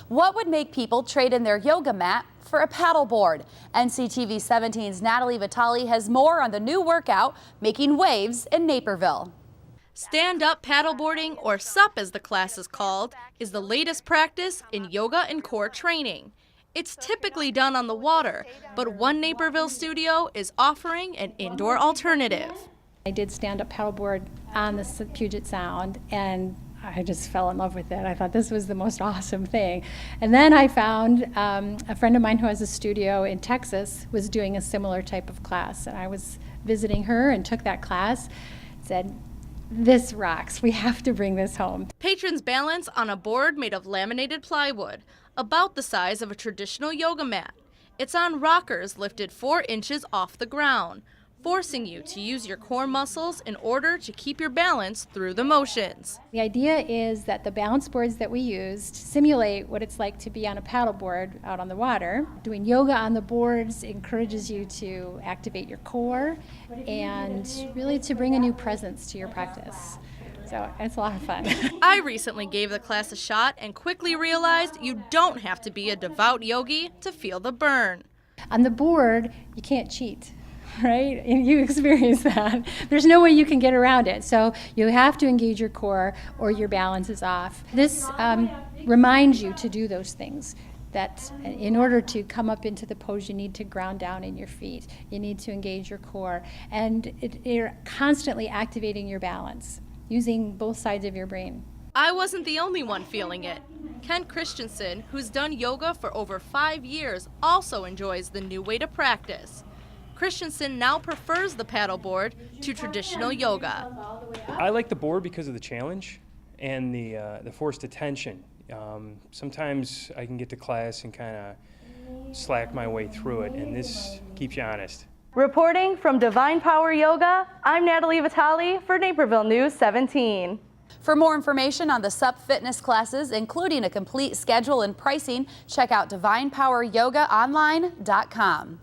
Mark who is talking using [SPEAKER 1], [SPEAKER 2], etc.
[SPEAKER 1] What would make people trade in their yoga mat for a paddleboard? NCTV 17's Natalie Vitale has more on the new workout making waves in Naperville.
[SPEAKER 2] Stand-up paddleboarding, or SUP as the class is called, is the latest practice in yoga and core training. It's typically done on the water, but one Naperville studio is offering an indoor alternative.
[SPEAKER 3] I did stand-up paddleboard on the Puget Sound, and I just fell in love with it. I thought this was the most awesome thing. And then I found a friend of mine who has a studio in Texas was doing a similar type of class, and I was visiting her and took that class, said, "This rocks, we have to bring this home."
[SPEAKER 2] Patrons balance on a board made of laminated plywood, about the size of a traditional yoga mat. It's on rockers lifted 4 inches off the ground, forcing you to use your core muscles in order to keep your balance through the motions.
[SPEAKER 3] The idea is that the balance boards that we used simulate what it's like to be on a paddleboard out on the water. Doing yoga on the boards encourages you to activate your core and really to bring a new presence to your practice. So it's a lot of fun.
[SPEAKER 2] I recently gave the class a shot and quickly realized you don't have to be a devout yogi to feel the burn.
[SPEAKER 3] On the board, you can't cheat, right? And you experience that. There's no way you can get around it. So you have to engage your core or your balance is off. This reminds you to do those things. That in order to come up into the pose, you need to ground down in your feet. You need to engage your core. And you're constantly activating your balance, using both sides of your brain.
[SPEAKER 2] I wasn't the only one feeling it. Ken Christensen, who's done yoga for over 5 years, also enjoys the new way to practice. Christensen now prefers the paddleboard to traditional yoga.
[SPEAKER 4] I like the board because of the challenge and the forced attention. Sometimes I can get to class and kind of slack my way through it, and this keeps you honest.
[SPEAKER 2] Reporting from Divine Power Yoga, I'm Natalie Vitale for Naperville News 17.
[SPEAKER 1] For more information on the SUP fitness classes, including a complete schedule and pricing, check out divinepoweryogaonline.com.